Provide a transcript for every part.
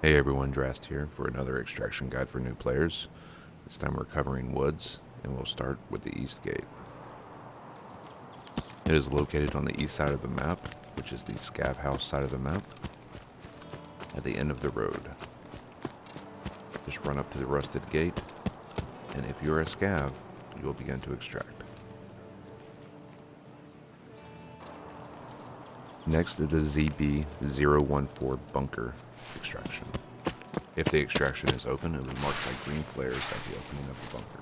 Hey everyone, Drast here for another extraction guide for new players. This time we're covering woods, and we'll start with the east gate. It is located on the east side of the map, which is the SCAV house side of the map, at the end of the road. Just run up to the rusted gate, and if you're a SCAV, you will begin to extract. Next is the ZB-014 bunker extraction. If the extraction is open, it will be marked by green flares at the opening of the bunker.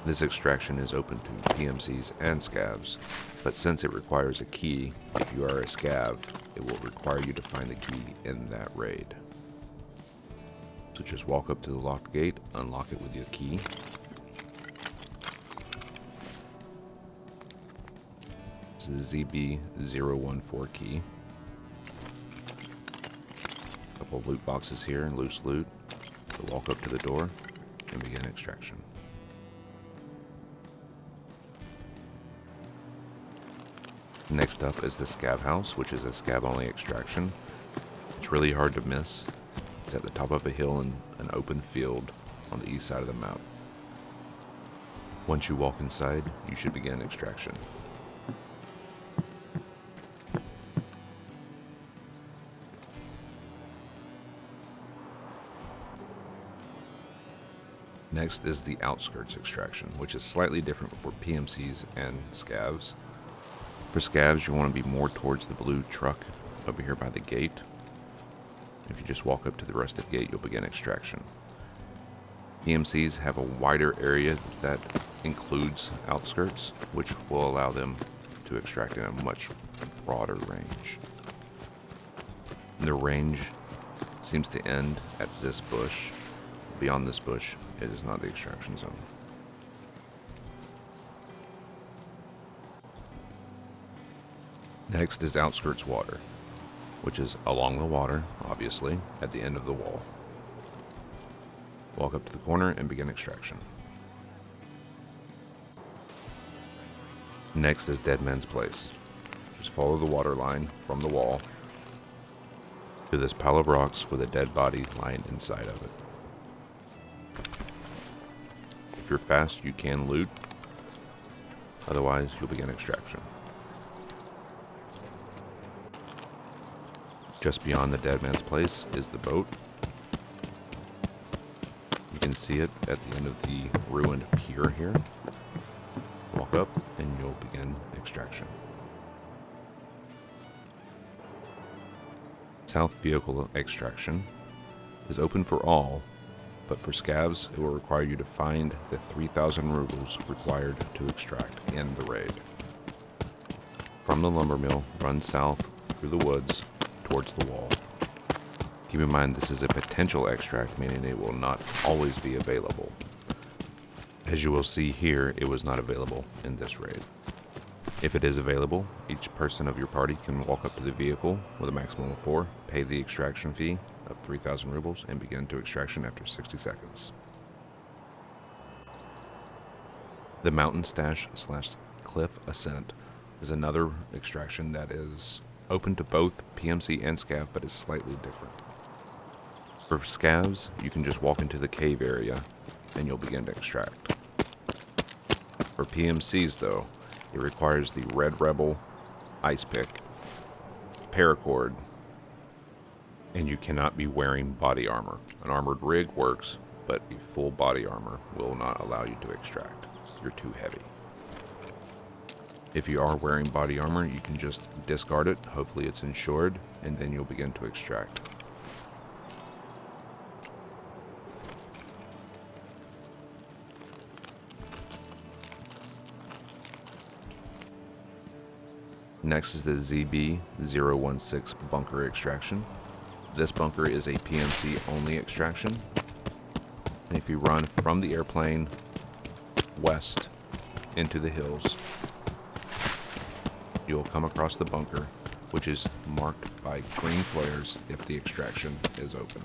This extraction is open to PMCs and SCAVs, but since it requires a key, if you are a SCAV, it will require you to find the key in that raid. So just walk up to the locked gate, unlock it with your key. This is the ZB-014 key. A couple of loot boxes here and loose loot. So walk up to the door and begin extraction. Next up is the SCAV house, which is a SCAV only extraction. It's really hard to miss. It's at the top of a hill in an open field on the east side of the map. Once you walk inside, you should begin extraction. Next is the outskirts extraction, which is slightly different for PMCs and SCAVs. For SCAVs, you want to be more towards the blue truck over here by the gate. If you just walk up to the rusted gate, you'll begin extraction. PMCs have a wider area that includes outskirts, which will allow them to extract in a much broader range. The range seems to end at this bush. Beyond this bush, it is not the extraction zone. Next is outskirts water, which is along the water, obviously, at the end of the wall. Walk up to the corner and begin extraction. Next is DEADMAN'S place. Just follow the water line from the wall to this pile of rocks with a dead body lying inside of it. If you're fast, you can loot. Otherwise, you'll begin extraction. Just beyond the DEADMAN'S place is the boat. You can see it at the end of the ruined pier here. Walk up and you'll begin extraction. South vehicle extraction is open for all, but for SCAVs, it will require you to find the 3,000 rubles required to extract in the raid. From the lumber mill, run south through the woods towards the wall. Keep in mind this is a potential extract, meaning it will not always be available. As you will see here, it was not available in this raid. If it is available, each person of your party can walk up to the vehicle with a maximum of 4, pay the extraction fee of 3,000 rubles, and begin to extraction after 60 seconds. The mountain stash / cliff ascent is another extraction that is open to both PMC and SCAV, but is slightly different. For SCAVs, you can just walk into the cave area and you'll begin to extract. For PMCs though, it requires the Red Rebel ice pick, paracord, and you cannot be wearing body armor. An armored rig works, but a full body armor will not allow you to extract. You're too heavy. If you are wearing body armor, you can just discard it, hopefully it's insured, and then you'll begin to extract. Next is the ZB-016 bunker extraction. This bunker is a PMC only extraction. And if you run from the airplane west into the hills, you'll come across the bunker, which is marked by green flares if the extraction is open.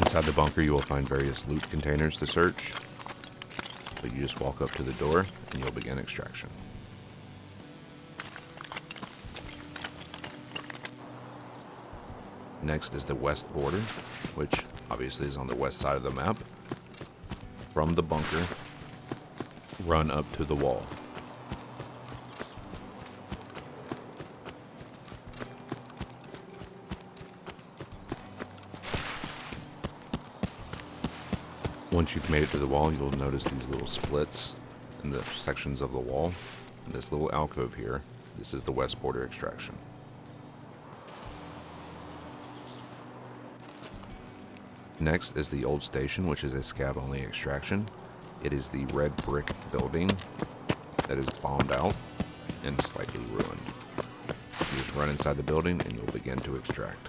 Inside the bunker you will find various loot containers to search, but you just walk up to the door and you'll begin extraction. Next is the west border, which obviously is on the west side of the map. From the bunker, run up to the wall. Once you've made it to the wall, you'll notice these little splits in the sections of the wall. And this little alcove here, this is the west border extraction. Next is the old station, which is a SCAV only extraction. It is the red brick building that is bombed out and slightly ruined. You just run inside the building and you'll begin to extract.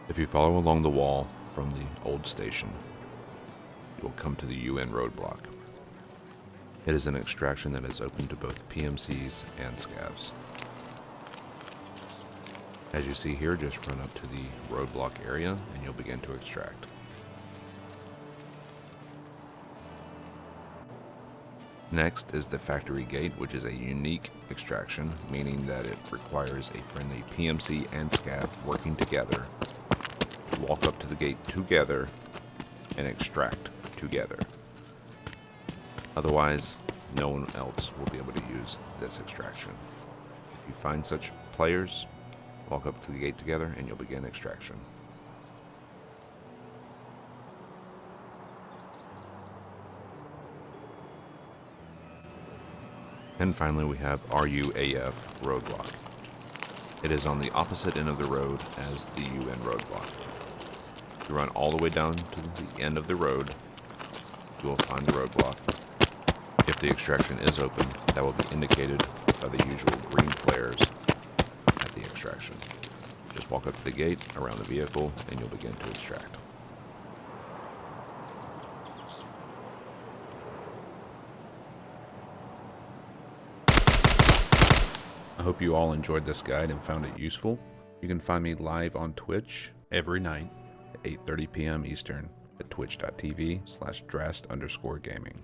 If you follow along the wall from the old station, you will come to the UN roadblock. It is an extraction that is open to both PMCs and SCAVs. As you see here, just run up to the roadblock area and you'll begin to extract. Next is the factory gate, which is a unique extraction, meaning that it requires a friendly PMC and SCAV working together to walk up to the gate together and extract together. Otherwise, no one else will be able to use this extraction. If you find such players, walk up to the gate together and you'll begin extraction. And finally we have RUAF roadblock. It is on the opposite end of the road as the UN roadblock. You run all the way down to the end of the road, you will find the roadblock. If the extraction is open, that will be indicated by the usual green flares at the extraction. Just walk up to the gate, around the vehicle, and you'll begin to extract. I hope you all enjoyed this guide and found it useful. You can find me live on Twitch every night at 8:30 p.m. Eastern at twitch.tv/Drast_gaming.